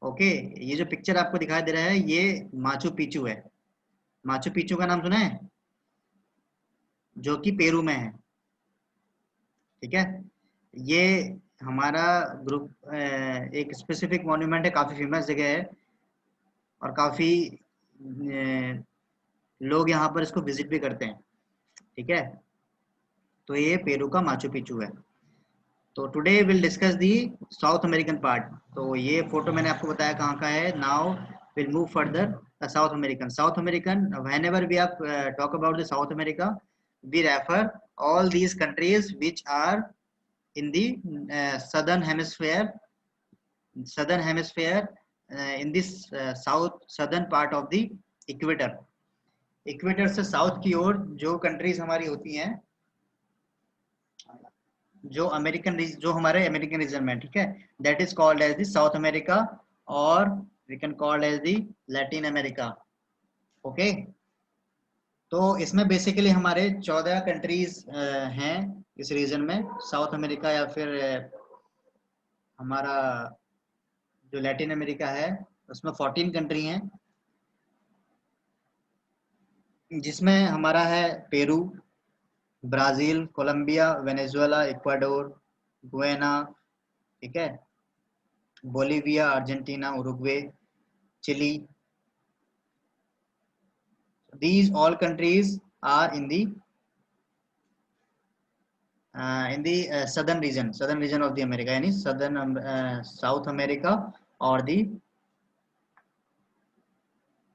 Okay, ये जो picture आपको दिखाई दे रहा है ये माचू पिचू है। माचू पिचू का नाम सुना है? जो कि पेरू में है। ठीक है, ये हमारा ग्रुप एक स्पेसिफिक मॉन्यूमेंट है, काफी फेमस जगह है और काफी लोग यहाँ पर इसको विजिट भी करते हैं। ठीक है, तो ये पेरू का माचू पिचू है। तो today will discuss the South American part. तो ये फोटो मैंने आपको बताया कहाँ का है। Now will move further South American. South American, whenever we are talk about the South America, we refer all these countries which are in the southern hemisphere in this southern part of the equator। Equator से south की ओर जो countries हमारी होती हैं, जो हमारे American region में, ठीक है, that is called as the South America और we can called as the Latin America. Okay, तो इसमें बेसिकली हमारे 14 कंट्रीज हैं इस रीजन में, साउथ अमेरिका या फिर हमारा जो लैटिन अमेरिका है उसमें 14 कंट्री हैं, जिसमें हमारा है Peru, Brazil, Colombia, Venezuela, Ecuador, Guyana, ठीक है, Bolivia, Argentina, Uruguay, Chile. These all countries are in the southern region of the America, यानी southern South America और the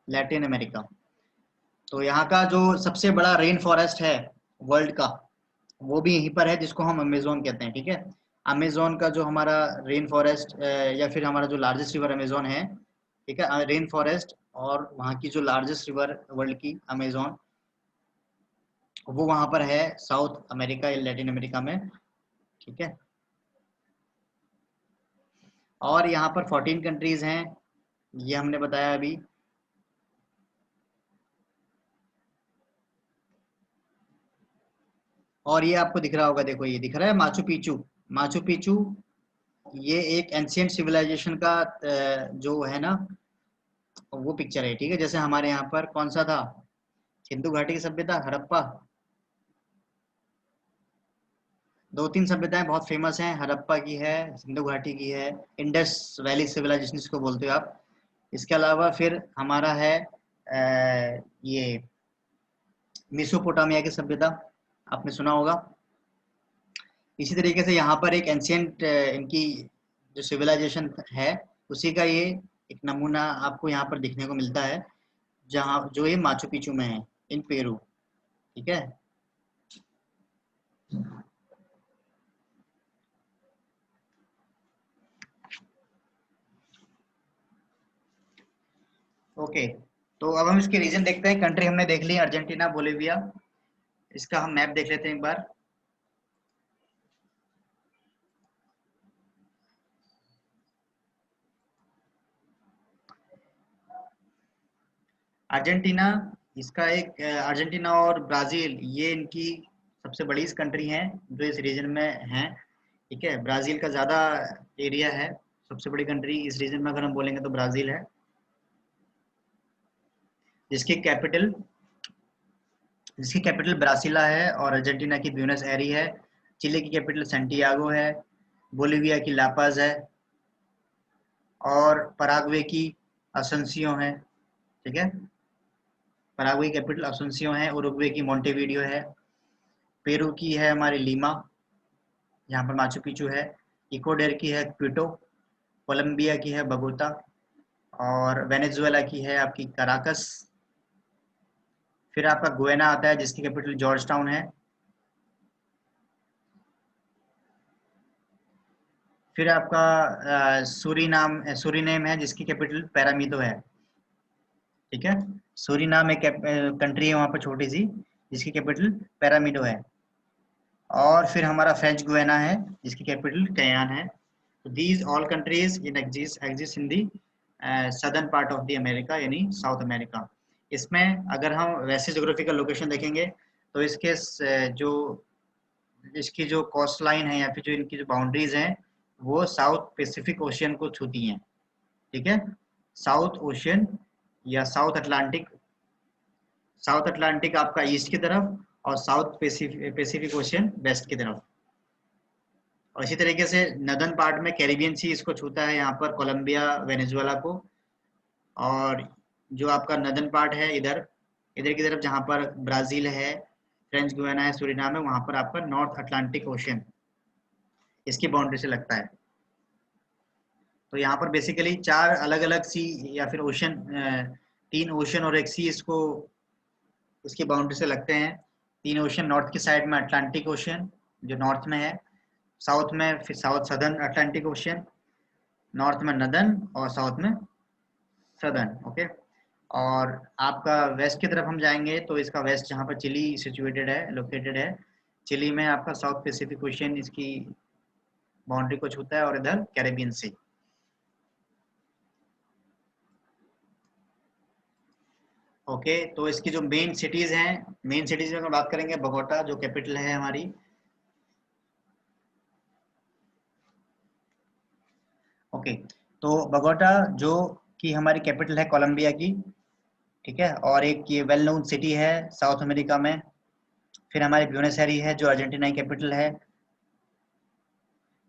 Latin America। तो यहाँ का जो सबसे बड़ा रेन फॉरेस्ट है वर्ल्ड का, वो भी यहीं पर है, जिसको हम अमेजोन कहते हैं। ठीक है, अमेजोन का जो हमारा रेन फॉरेस्ट या फिर हमारा जो लार्जेस्ट रिवर अमेजोन है, ठीक है, रेन फॉरेस्ट, और वहाँ की जो लार्जेस्ट रिवर वर्ल्ड की अमेजोन, वो वहां पर है साउथ अमेरिका या लैटिन अमेरिका में। ठीक है, और यहाँ पर 14 कंट्रीज हैं, ये हमने बताया अभी। और ये आपको दिख रहा होगा, देखो ये दिख रहा है माचू पिचू। माचू पिचू ये एक एंशियंट सिविलाइजेशन का जो है ना, वो पिक्चर है। ठीक है, जैसे हमारे यहाँ पर कौन सा था, सिंधु घाटी की सभ्यता, हड़प्पा। दो तीन सभ्यताएं बहुत फेमस हैं, हड़प्पा की है, सिंधु घाटी की है, इंडस वैली सिविलाइजेशन जिसको बोलते हो आप। इसके अलावा फिर हमारा है ये मेसोपोटामिया की सभ्यता, आपने सुना होगा। इसी तरीके से यहाँ पर एक एंशियंट इनकी जो सिविलाइजेशन है, उसी का ये एक नमूना आपको यहाँ पर दिखने को मिलता है, जहाँ जो ये माचू पिचू में है, इन पेरू। ठीक है, ओके। तो अब हम इसके रीजन देखते हैं। कंट्री हमने देख ली अर्जेंटीना, बोलिविया। इसका हम मैप देख लेते हैं एक बार। अर्जेंटीना, इसका एक अर्जेंटीना और ब्राजील, ये इनकी सबसे बड़ी कंट्री हैं जो इस रीजन में हैं। ठीक है, ब्राजील का ज़्यादा एरिया है। सबसे बड़ी कंट्री इस रीजन में अगर हम बोलेंगे तो ब्राजील है, जिसकी कैपिटल ब्रासिला है, और अर्जेंटीना की ब्यूनस एरी है। चिली की कैपिटल सैंटियागो है, बोलिविया की लापाज है, और पराग्वे की असंसियो है। ठीक है, पराग्वे की कैपिटल असंसियो है, उरुग्वे की मोंटेवीडियो है, पेरू की है हमारी लीमा, यहाँ पर माचू पिचू है, इक्वाडोर की है क्विटो, कोलंबिया की है बगोता, और वेनेजुएला की है आपकी कराकस। फिर आपका गुयाना आता है, जिसकी कैपिटल जॉर्ज टाउन है। फिर आपका सूरीनेम है, जिसकी कैपिटल पैरामीदो है। ठीक है, सूरीनाम एक कंट्री है वहाँ पर छोटी सी, जिसकी कैपिटल पैरामीडो है। और फिर हमारा फ्रेंच गुयाना है, जिसकी कैपिटल कयान है। These all countries in exist in the southern part of the America, यानी साउथ अमेरिका। इसमें अगर हम वैसे जोग्राफिकल लोकेशन देखेंगे तो इसकी जो कोस्ट लाइन है या फिर जो इनकी जो बाउंड्रीज हैं, वो साउथ पैसिफिक ओशियन को छूती हैं। ठीक है, साउथ ओशियन या साउथ अटलांटिक आपका ईस्ट की तरफ और साउथ पैसिफिक ओशियन वेस्ट की तरफ। और इसी तरीके से नदर्न पार्ट में कैरिबियन सी इसको छूता है, यहाँ पर कोलंबिया वेनेजुएला को। और जो आपका नदर्न पार्ट है इधर इधर की तरफ जहाँ पर ब्राजील है, फ्रेंच गुयाना है, सूरीनाम है, वहाँ पर आपका नॉर्थ अटलांटिक ओशियन इसकी बाउंड्री से लगता है। तो यहाँ पर बेसिकली चार अलग अलग सी या फिर ओशन, तीन ओशन और एक सी इसको उसकी बाउंड्री से लगते हैं। तीन ओशन, नॉर्थ की साइड में अटलांटिक ओशन जो नॉर्थ में है, साउथ में फिर south southern Atlantic ocean, north में नदर्न और साउथ में सदर्न। ओके। और आपका वेस्ट की तरफ हम जाएंगे तो इसका वेस्ट जहाँ पर चिली सिचुएटेड है, लोकेटेड है, चिली में आपका साउथ पैसिफिक ओशियन इसकी बाउंड्री को छूता है और इधर कैरेबियन सी। ओके, तो इसकी जो मेन सिटीज हैं, मेन सिटीज में अगर बात करेंगे, बोगोटा जो कैपिटल है हमारी। ओके, तो बोगोटा जो कि हमारी कैपिटल है कोलंबिया की, ठीक है, और एक ये वेल नोन सिटी है साउथ अमेरिका में। फिर हमारी ब्यूनस एयर्स है जो अर्जेंटीना की कैपिटल है,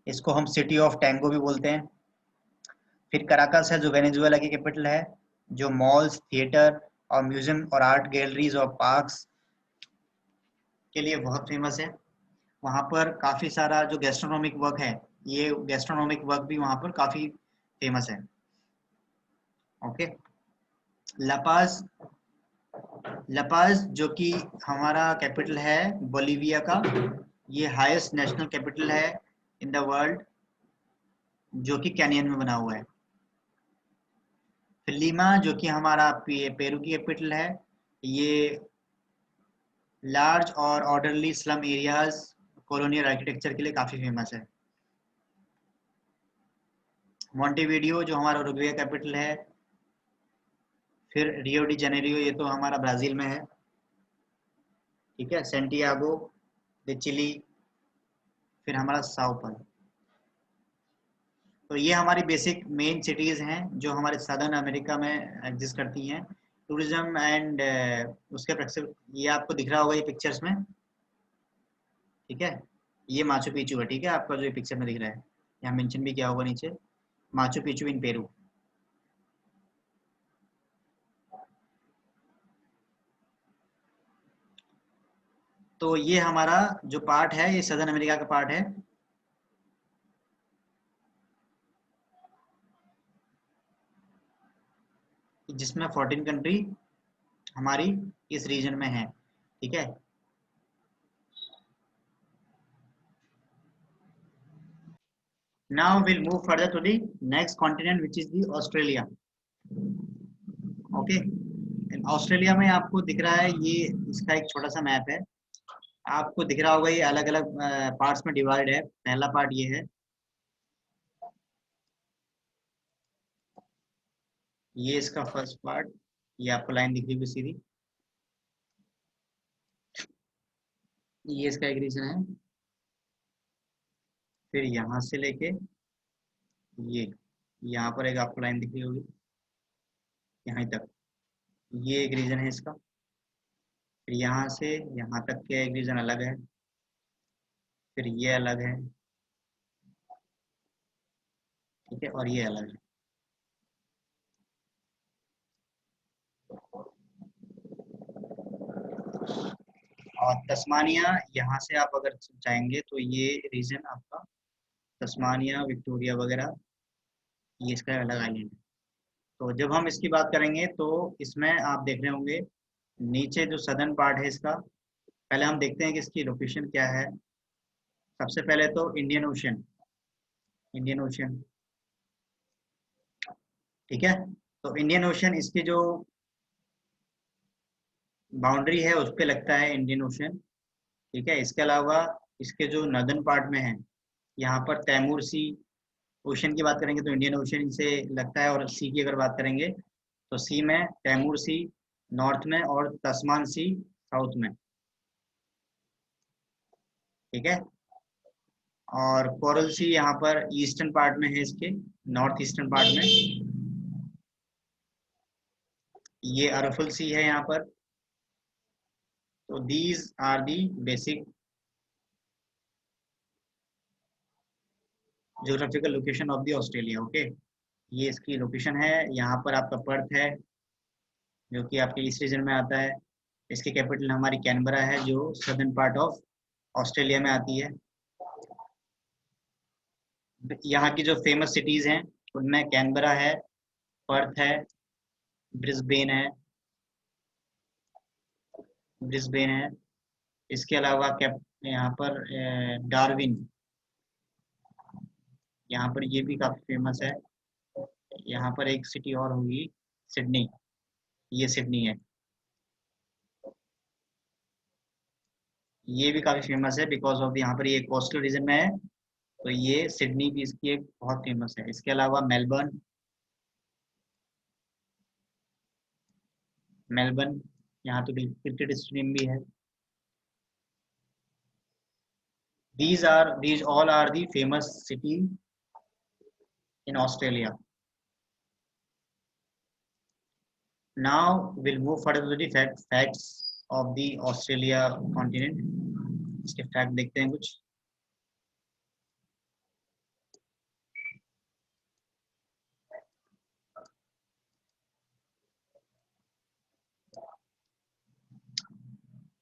इसको हम सिटी ऑफ टैंगो भी बोलते हैं। फिर कराकस है जो वेनेजुएला की कैपिटल है, जो मॉल्स, थिएटर और म्यूजियम और आर्ट गैलरीज और पार्क्स के लिए बहुत फेमस है। वहाँ पर काफ़ी सारा जो गैस्ट्रोनॉमिक वर्क है, ये गैस्ट्रोनॉमिक वर्क भी वहाँ पर काफ़ी फेमस है। ओके। लापाज, लापाज जो कि हमारा कैपिटल है बोलिविया का, ये हाईएस्ट नेशनल कैपिटल है इन द वर्ल्ड, जो कि कैनियन में बना हुआ है। फिर लीमा जो कि हमारा पेरू की कैपिटल है, ये लार्ज और orderly slum areas colonial architecture के लिए काफ़ी फेमस है। मॉन्टेविडियो जो हमारा उरुग्वे कैपिटल है। फिर रियो डी जेनेरियो, ये तो हमारा ब्राज़ील में है, ठीक है। सेंटियागो de चिली, फिर हमारा साओ paulo। तो ये हमारी बेसिक मेन सिटीज़ हैं जो हमारे सदर्न अमेरिका में एग्जिस्ट करती हैं। टूरिज्म एंड उसके ये आपको दिख रहा होगा ये पिक्चर्स में, ठीक है। ये माचू पिचू है, ठीक है, आपका जो ये पिक्चर में दिख रहा है, यहाँ मेंशन भी किया होगा नीचे, माचू पिचू इन पेरू। तो ये हमारा जो पार्ट है ये सदर्न अमेरिका का पार्ट है। जिसमें 14 कंट्री हमारी इस रीजन में है, ठीक है। Now will move further to the next continent which is the Australia. Okay, Australia में आपको दिख रहा है ये इसका एक छोटा सा मैप है, आपको दिख रहा होगा ये अलग अलग पार्ट्स में डिवाइड है। पहला पार्ट ये है, ये इसका फर्स्ट पार्ट, ये आपको लाइन दिख रही होगी सीधी, ये इसका एक रीजन है। फिर यहाँ से लेके ये यहाँ पर एक आपको लाइन दिख रही होगी यहाँ तक, ये एक रीजन है इसका। फिर यहाँ से यहाँ तक के एक रीजन अलग है, फिर ये अलग है, ठीक है, और ये अलग है। और तस्मानिया, यहाँ से आप अगर जाएंगे तो ये रीजन आपका तस्मानिया, विक्टोरिया वगैरह, ये इसका अलग आइलैंड है। तो जब हम इसकी बात करेंगे तो इसमें आप देख रहे होंगे नीचे जो सदर्न पार्ट है इसका, पहले हम देखते हैं कि इसकी लोकेशन क्या है। सबसे पहले तो इंडियन ओशन, इंडियन ओशन, ठीक है। तो इंडियन ओशन इसकी जो बाउंड्री है उस पर लगता है इंडियन ओशन, ठीक है। इसके अलावा इसके जो नदर्न पार्ट में है, यहाँ पर तैमूर सी, ओशन की बात करेंगे तो इंडियन ओशन से लगता है, और सी की अगर बात करेंगे तो सी में तैमूर सी नॉर्थ में और तस्मान सी साउथ में, ठीक है। और कोरल सी यहाँ पर ईस्टर्न पार्ट में है, इसके नॉर्थ ईस्टर्न पार्ट में। ये अरफुल सी है यहाँ पर। तो these are the basic geographical location of the Australia. Okay, ये इसकी लोकेशन है। यहाँ पर आपका पर्थ है जो कि आपके ईस्ट रीजन में आता है। इसकी कैपिटल हमारी कैनबरा है जो सदर्न पार्ट ऑफ ऑस्ट्रेलिया में आती है। यहाँ की जो फेमस सिटीज हैं उनमें कैनबरा है, पर्थ है, ब्रिस्बेन है, ब्रिस्बेन है। इसके अलावा कैप यहाँ पर डार्विन, यहाँ पर ये भी काफ़ी फेमस है। यहाँ पर एक सिटी और होगी सिडनी, ये सिडनी है। ये भी काफ़ी फेमस है बिकॉज ऑफ यहाँ पर ये कोस्टल रीजन में है, तो ये सिडनी भी इसकी एक बहुत फेमस है। इसके अलावा मेलबर्न, मेलबर्न यहाँ तो क्रिकेट स्टेडियम भी है। these all are the famous city in Australia. Now we'll move further to the facts of the Australia continent. इसके फैक्ट देखते हैं कुछ।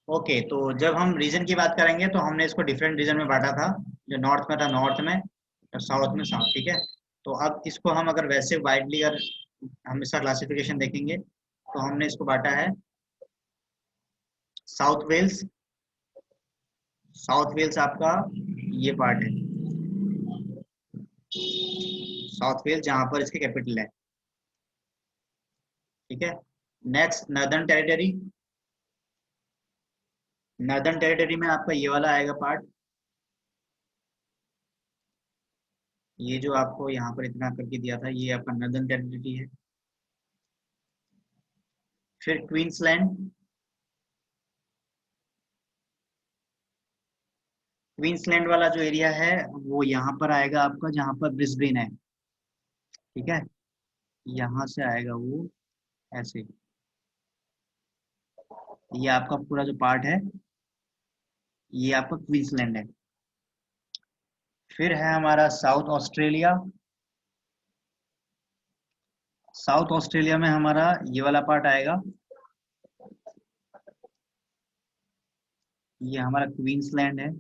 ओके, तो जब हम रीजन की बात करेंगे तो हमने इसको डिफरेंट रीजन में बांटा था। जो नॉर्थ में था नॉर्थ में, और साउथ में साउथ, ठीक है। तो अब इसको हम अगर वैसे वाइडली अगर हम इसका क्लासिफिकेशन देखेंगे तो हमने इसको बांटा है साउथ वेल्स। साउथ वेल्स आपका ये पार्ट है, साउथ वेल्स जहां पर इसके कैपिटल है, ठीक है। Next northern territory. Northern territory में आपका ये वाला आएगा पार्ट, ये जो आपको यहाँ पर इतना करके दिया था ये आपका नर्दर्न टेरिटरी है। फिर क्वींसलैंड, क्वींसलैंड वाला जो एरिया है वो यहाँ पर आएगा आपका जहाँ पर ब्रिस्बेन है, ठीक है। यहाँ से आएगा वो ऐसे, ये आपका पूरा जो पार्ट है ये आपका क्वींसलैंड है। फिर है हमारा साउथ ऑस्ट्रेलिया। साउथ ऑस्ट्रेलिया में हमारा ये वाला पार्ट आएगा, ये हमारा क्वींसलैंड है,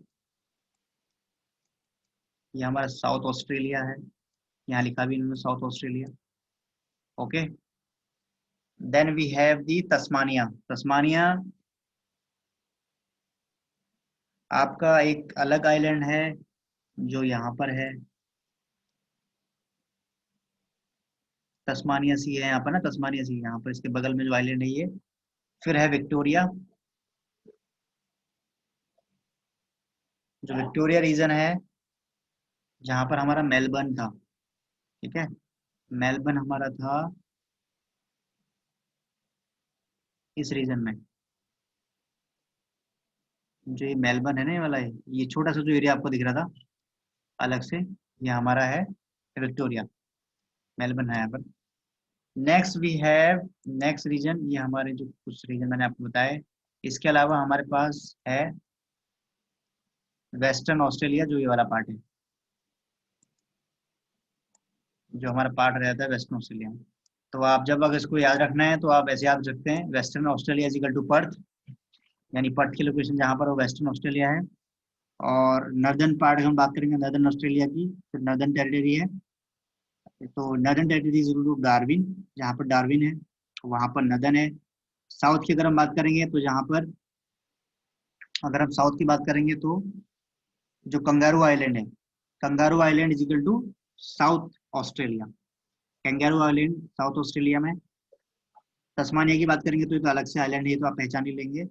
ये हमारा साउथ ऑस्ट्रेलिया है। यहाँ लिखा भी इन्होंने South Australia. Okay, then we have the Tasmania. Tasmania आपका एक अलग आइलैंड है जो यहाँ पर है, तस्मानिया सी है यहाँ पर ना, तस्मानिया सी यहाँ पर इसके बगल में जो आइलैंड है ये। फिर है विक्टोरिया, जो विक्टोरिया रीजन है जहाँ पर हमारा मेलबर्न था, ठीक है। मेलबर्न हमारा था इस रीजन में, जो ये मेलबर्न है ना ये वाला है, ये छोटा सा जो एरिया आपको दिख रहा था अलग से, ये हमारा है विक्टोरिया, मेलबर्न है यहाँ पर। Next we have next region, ये हमारे जो कुछ रीजन मैंने आपको बताए। इसके अलावा हमारे पास है वेस्टर्न ऑस्ट्रेलिया, जो ये वाला पार्ट है, जो हमारा पार्ट रहता है वेस्टर्न ऑस्ट्रेलिया में। तो आप जब अगर इसको याद रखना है तो आप ऐसे याद रख सकते हैं, Western Australia is equal to Perth, यानी पर्थ की लोकेशन जहाँ पर वो वेस्टर्न ऑस्ट्रेलिया है। और नर्दर्न पार्ट हम बात करेंगे नर्दर्न ऑस्ट्रेलिया की, तो नर्दर्न टेरिटरी है, तो Northern Territory is equal to Darwin, जहाँ पर डार्विन है वहाँ पर नर्दर्न है। साउथ की अगर हम बात करेंगे तो जहाँ पर, अगर हम साउथ की बात करेंगे तो जो कंगारू आइलैंड है, Kangaroo Island is equal to South Australia, Kangaroo Island South Australia में। तस्मानिया की बात करेंगे तो ये तो अलग से आइलैंड है, तो आप पहचान ही लेंगे।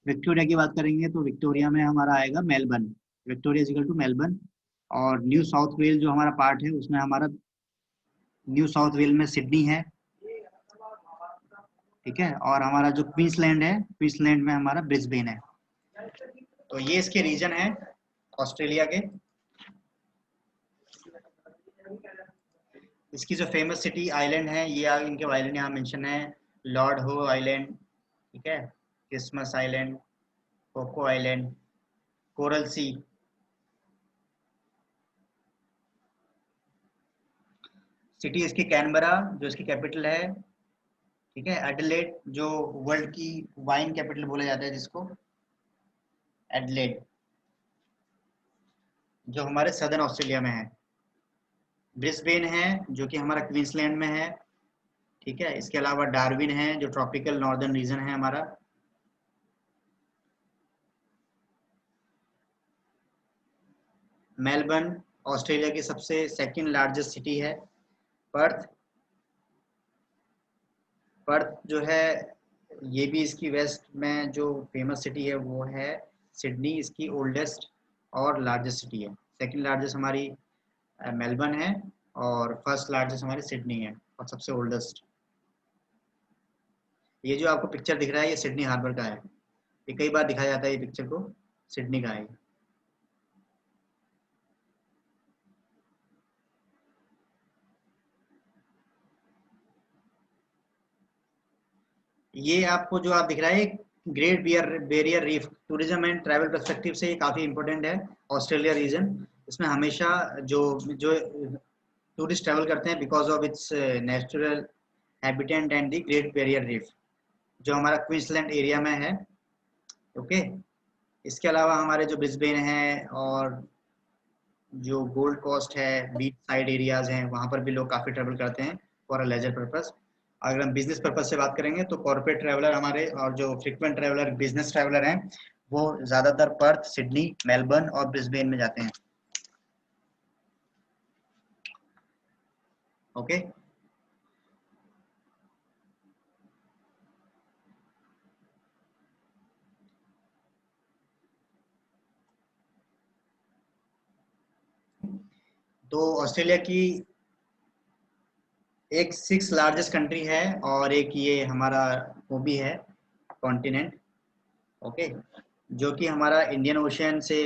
विक्टोरिया की बात करेंगे तो विक्टोरिया में हमारा आएगा Melbourne, Victoria is equal to Melbourne. और न्यू साउथ वेल जो हमारा पार्ट है उसमें हमारा न्यू साउथ वेल में सिडनी है, ठीक है। और हमारा जो क्वींसलैंड है, क्वींसलैंड में हमारा ब्रिस्बेन है। तो ये इसके रीजन है ऑस्ट्रेलिया के। इसकी जो फेमस सिटी आइलैंड है, ये इनके आइलैंड यहाँ मेंशन है, लॉर्ड हो आइलैंड, ठीक है, Christmas island, coco island, coral sea. City इसकी कैनबरा जो इसकी कैपिटल है, ठीक है, एडिलेड जो वर्ल्ड की वाइन कैपिटल बोला जाता है जिसको, एडिलेड जो हमारे सदर्न ऑस्ट्रेलिया में है, ब्रिस्बेन है जो कि हमारा क्वींसलैंड में है, ठीक है, इसके अलावा डार्विन है जो ट्रॉपिकल नॉर्दर्न रीजन है हमारा, मेलबर्न ऑस्ट्रेलिया की सबसे सेकंड लार्जेस्ट सिटी है, पर्थ, पर्थ जो है ये भी इसकी वेस्ट में जो फेमस सिटी है वो है सिडनी, इसकी ओल्डेस्ट और लार्जेस्ट सिटी है। सेकंड लार्जेस्ट हमारी मेलबर्न है और फर्स्ट लार्जेस्ट हमारी सिडनी है और सबसे ओल्डेस्ट। ये जो आपको पिक्चर दिख रहा है ये सिडनी हार्बर का है, ये कई बार दिखाया जाता है ये पिक्चर को, सिडनी का है। ये आपको जो आप दिख रहा है great barrier reef, tourism and travel perspective से ये काफ़ी इंपॉर्टेंट है ऑस्ट्रेलिया रीजन। इसमें हमेशा जो जो टूरिस्ट ट्रैवल करते हैं because of its natural habitat and the great barrier reef जो हमारा क्वींसलैंड एरिया में है। ओके, इसके अलावा हमारे जो ब्रिस्बेन है और जो गोल्ड कोस्ट है, बीच साइड एरियाज हैं, वहाँ पर भी लोग काफ़ी ट्रैवल करते हैं फॉर अ लेजर पर्पस। अगर हम बिजनेस पर्पज से बात करेंगे तो कॉर्पोरेट ट्रैवलर हमारे और जो फ्रिक्वेंट ट्रैवलर बिजनेस ट्रैवलर हैं वो ज़्यादातर पर्थ, सिडनी, मेलबर्न और ब्रिस्बेन में जाते हैं। ओके, तो ऑस्ट्रेलिया की एक 6 लार्जेस्ट कंट्री है और एक ये हमारा वो भी है कॉन्टिनेंट। ओके, जो कि हमारा इंडियन ओशियन से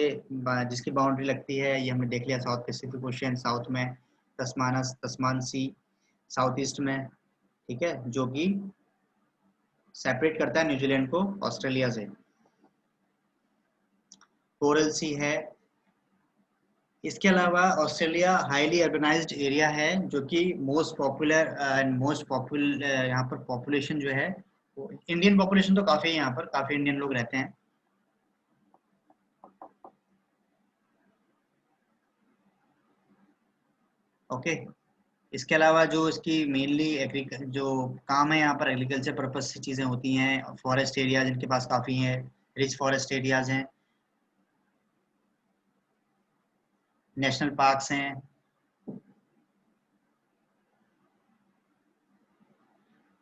जिसकी बाउंड्री लगती है ये हमने देख लिया, साउथ पैसिफिक ओशियन साउथ में, तस्मान सी साउथ ईस्ट में, ठीक है, जो कि सेपरेट करता है न्यूजीलैंड को ऑस्ट्रेलिया से। कोरल सी है। इसके अलावा ऑस्ट्रेलिया हाईली अर्बनाइज्ड एरिया है जो कि most popular and most popular यहाँ पर पॉपुलेशन जो है वो इंडियन पॉपुलेशन तो काफ़ी है, यहाँ पर काफ़ी इंडियन लोग रहते हैं। ओके, इसके अलावा जो इसकी मेनली जो काम है यहाँ पर एग्रीकल्चर पर्पज से चीज़ें होती हैं, फॉरेस्ट एरियाज इनके पास काफ़ी हैं, रिच फॉरेस्ट एरियाज हैं, नेशनल पार्क्स हैं,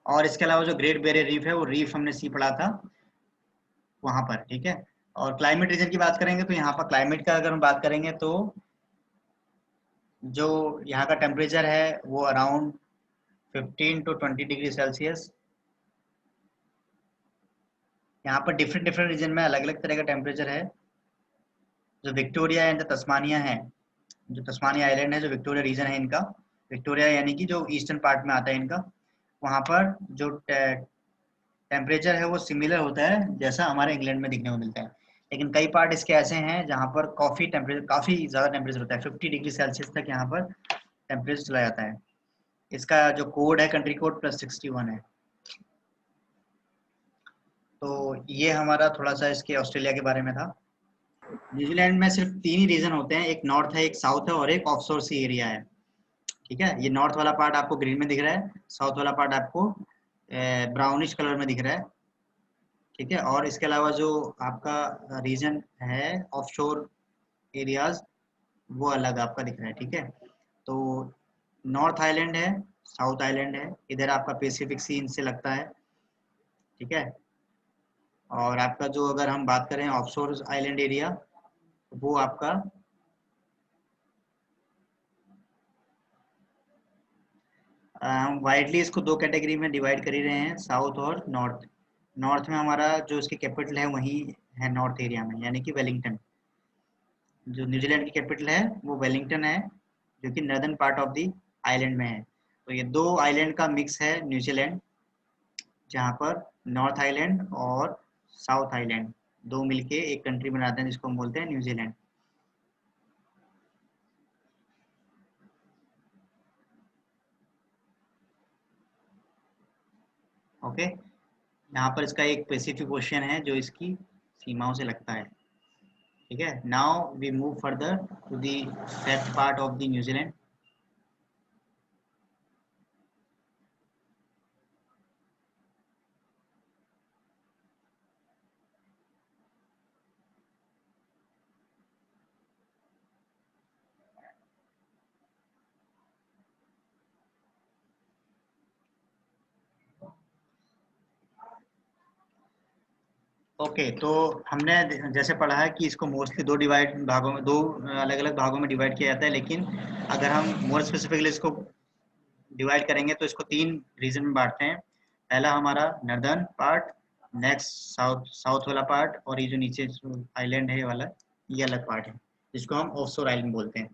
और इसके अलावा जो ग्रेट बैरियर रीफ है वो रीफ हमने सी पढ़ा था वहाँ पर, ठीक है। और क्लाइमेट रीजन की बात करेंगे तो यहाँ पर क्लाइमेट का अगर हम बात करेंगे तो जो यहाँ का टेम्परेचर है वो अराउंड 15 to 20 डिग्री सेल्सियस। यहाँ पर डिफरेंट डिफरेंट रीजन में अलग अलग तरह का टेम्परेचर है। जो विक्टोरिया एंड तस्मानिया है, जो तस्मानिया आइलैंड है, जो विक्टोरिया रीजन है इनका, विक्टोरिया यानी कि जो ईस्टर्न पार्ट में आता है इनका, वहाँ पर जो टेम्परेचर है वो सिमिलर होता है जैसा हमारे इंग्लैंड में दिखने को मिलता है। लेकिन कई पार्ट इसके ऐसे हैं जहाँ पर काफ़ी ज़्यादा टेम्परेचर होता है, 50 डिग्री सेल्सियस तक यहाँ पर टेम्परेचर चला जाता है। इसका जो कोड है कंट्री कोड +61 है। तो ये हमारा थोड़ा सा इसके ऑस्ट्रेलिया के बारे में था। न्यूजीलैंड में सिर्फ 3 ही रीजन होते हैं, एक नॉर्थ है, एक साउथ है और एक ऑफशोर सी एरिया है, ठीक है। ये नॉर्थ वाला पार्ट आपको ग्रीन में दिख रहा है, साउथ वाला पार्ट आपको ब्राउनिश कलर में दिख रहा है, ठीक है। और इसके अलावा जो आपका रीजन है ऑफशोर एरियाज वो अलग आपका दिख रहा है, ठीक है। तो नॉर्थ आइलैंड है, साउथ आइलैंड है, इधर आपका पैसिफिक सी इनसे लगता है, ठीक है। और आपका जो अगर हम बात करें ऑफशोर आइलैंड एरिया वो आपका हम वाइडली इसको 2 कैटेगरी में डिवाइड कर ही रहे हैं, साउथ और नॉर्थ। नॉर्थ में हमारा जो इसकी कैपिटल है वही है नॉर्थ एरिया में, यानी कि वेलिंगटन। जो न्यूजीलैंड की कैपिटल है वो वेलिंगटन है जो कि northern part of the island में है। तो ये 2 आइलैंड का मिक्स है न्यूजीलैंड, जहाँ पर नॉर्थ आइलैंड और साउथ आइलैंड दो मिलके एक कंट्री बनाते हैं जिसको हम बोलते हैं न्यूजीलैंड। ओके, यहाँ पर इसका एक स्पेसिफिक क्वेश्चन है जो इसकी सीमाओं से लगता है। ठीक है, now we move further to the fact part of the New Zealand. Okay, तो हमने जैसे पढ़ा है कि इसको मोस्टली दो डिवाइड भागों में, दो अलग अलग भागों में डिवाइड किया जाता है, लेकिन अगर हम मोर स्पेसिफिकली इसको डिवाइड करेंगे तो इसको तीन रीजन में बांटते हैं। पहला हमारा northern part, next south south वाला पार्ट, और ये जो नीचे आइलैंड है ये वाला, ये अलग पार्ट है जिसको हम ऑफशोर आइलैंड बोलते हैं।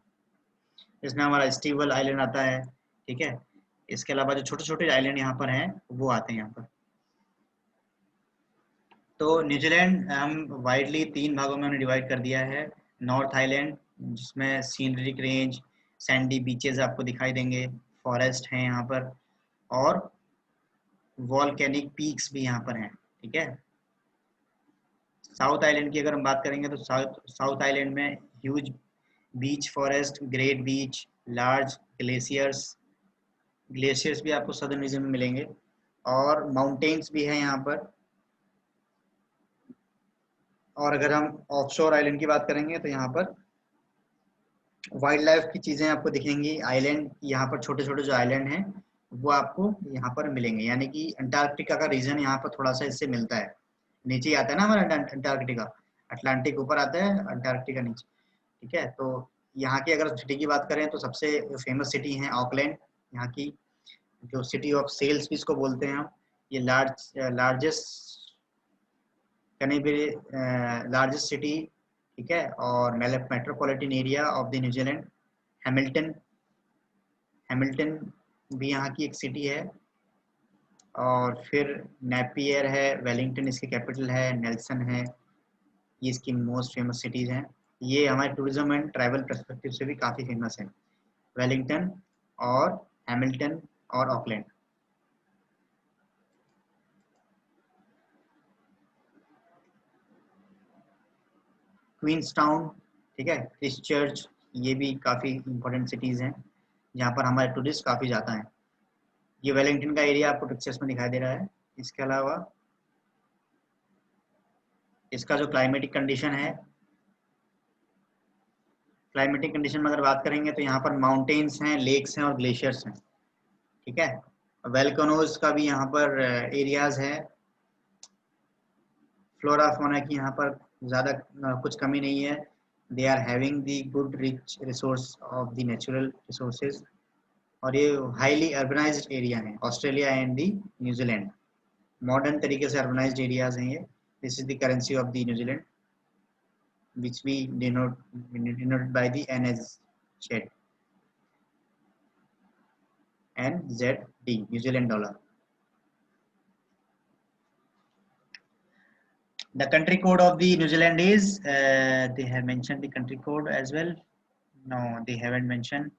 इसमें हमारा स्टीवल आइलैंड आता है। ठीक है, इसके अलावा जो छोटे छोटे आइलैंड यहाँ पर हैं वो आते हैं यहाँ पर। तो न्यूजीलैंड हम वाइडली तीन भागों में हमने डिवाइड कर दिया है। नॉर्थ आइलैंड जिसमें सीनरिक रेंज, सैंडी बीचेस आपको दिखाई देंगे, फॉरेस्ट हैं यहाँ पर, और वॉल्केनिक पीक्स भी यहाँ पर हैं। ठीक है, साउथ आइलैंड की अगर हम बात करेंगे तो साउथ आइलैंड में ह्यूज बीच फॉरेस्ट, ग्रेट बीच, लार्ज ग्लेशियर्स, ग्लेशियर्स भी आपको सदर्न रीजन में मिलेंगे, और माउंटेन्स भी हैं यहाँ पर। और अगर हम ऑफशोर आइलैंड की बात करेंगे तो यहाँ पर वाइल्ड लाइफ की चीज़ें आपको दिखेंगी। आइलैंड यहाँ पर छोटे छोटे जो आइलैंड हैं वो आपको यहाँ पर मिलेंगे, यानी कि अंटार्कटिका का रीजन यहाँ पर थोड़ा सा इससे मिलता है। नीचे ही आता है ना हमारा अंटार्कटिका, अटलांटिक ऊपर आता है, अंटार्कटिका नीचे। ठीक है, तो यहाँ की अगर सिटी की बात करें तो सबसे फेमस सिटी है ऑकलैंड। यहाँ की जो सिटी ऑफ सेल्स भी इसको बोलते हैं हम। ये लार्जेस्ट लार्जेस्ट सिटी, ठीक है, और metropolitan area of the New Zealand. Hamilton, Hamilton भी यहाँ की एक सिटी है। और फिर नेपियर है, वेलिंगटन इसकी कैपिटल है, नेल्सन है, ये इसकी मोस्ट फेमस सिटीज़ हैं। ये हमारे टूरिज्म एंड ट्रैवल पर्सपेक्टिव से भी काफ़ी फेमस है, वेलिंगटन और हैमिल्टन और ऑकलैंड। क्वींसटाउन, ठीक है, क्राइस्टचर्च, ये भी काफ़ी इंपॉर्टेंट सिटीज़ हैं जहाँ पर हमारे टूरिस्ट काफ़ी जाता है। ये वेलिंगटन का एरिया आपको पिक्चर्स में दिखाई दे रहा है। इसके अलावा इसका जो क्लाइमेटिक कंडीशन है, क्लाइमेटिक कंडीशन में अगर बात करेंगे तो यहाँ पर माउंटेन्स हैं, लेक्स हैं और ग्लेशियर्स हैं। ठीक है, वेल्कनोज का भी यहाँ पर एरियाज है। फ्लोरा फोना की यहाँ पर ज़्यादा कुछ कमी नहीं है। They are having the good rich resource of the natural resources. और ये हाईली अर्बनाइज्ड एरिया है, Australia and the New Zealand modern तरीके से अर्बनाइज्ड एरियाज हैं ये। This is the currency of the New Zealand which we denote by the NZ, NZD, New Zealand dollar. The country code of the New Zealand is, they have mentioned the country code as well. No, they haven't mentioned.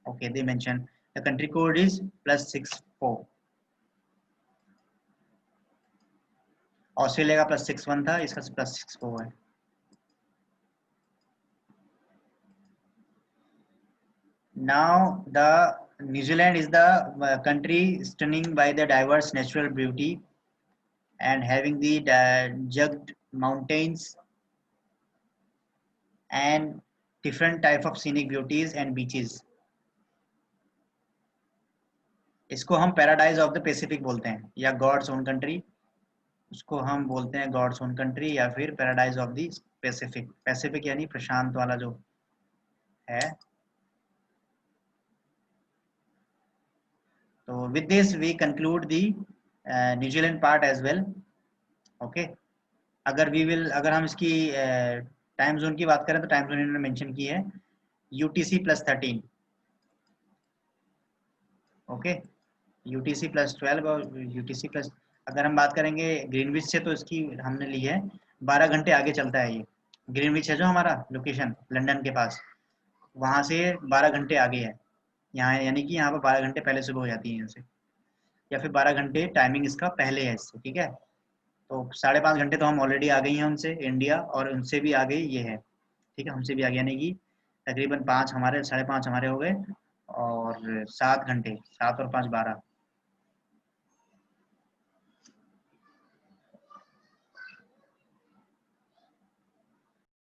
Okay, they mentioned the country code is +64. Australia का +61 था, इसका +64 है। Now the New Zealand is the country stunning by the diverse natural beauty and having the jagged mountains and different type of scenic beauties and beaches. इसको हम paradise of the Pacific बोलते हैं, या God's own country, उसको हम बोलते हैं God's own country, या फिर paradise of the Pacific. Pacific यानी प्रशांत वाला जो है। तो with this we conclude the New Zealand part as well. Okay, अगर हम इसकी टाइम जोन की बात करें तो टाइम जोन इन्होंने मेंशन की है UTC +13। ओके, UTC +12 और UTC प्लस, अगर हम बात करेंगे ग्रीनविच से तो इसकी हमने ली है 12 घंटे आगे चलता है ये। ग्रीनविच है जो हमारा लोकेशन लंदन के पास, वहाँ से 12 घंटे आगे है यहाँ, यानी कि यहाँ पर 12 घंटे पहले सुबह हो जाती है यहाँ से, या फिर 12 घंटे टाइमिंग इसका पहले है इससे, ठीक है। तो 5.5 घंटे तो हम ऑलरेडी आ गई हैं उनसे इंडिया, और उनसे भी आगे ये है, ठीक है, हमसे भी आगे, यानी कि तकरीबन 5 हमारे, 5.5 हमारे हो गए, और 7 घंटे, 7 और 5 12,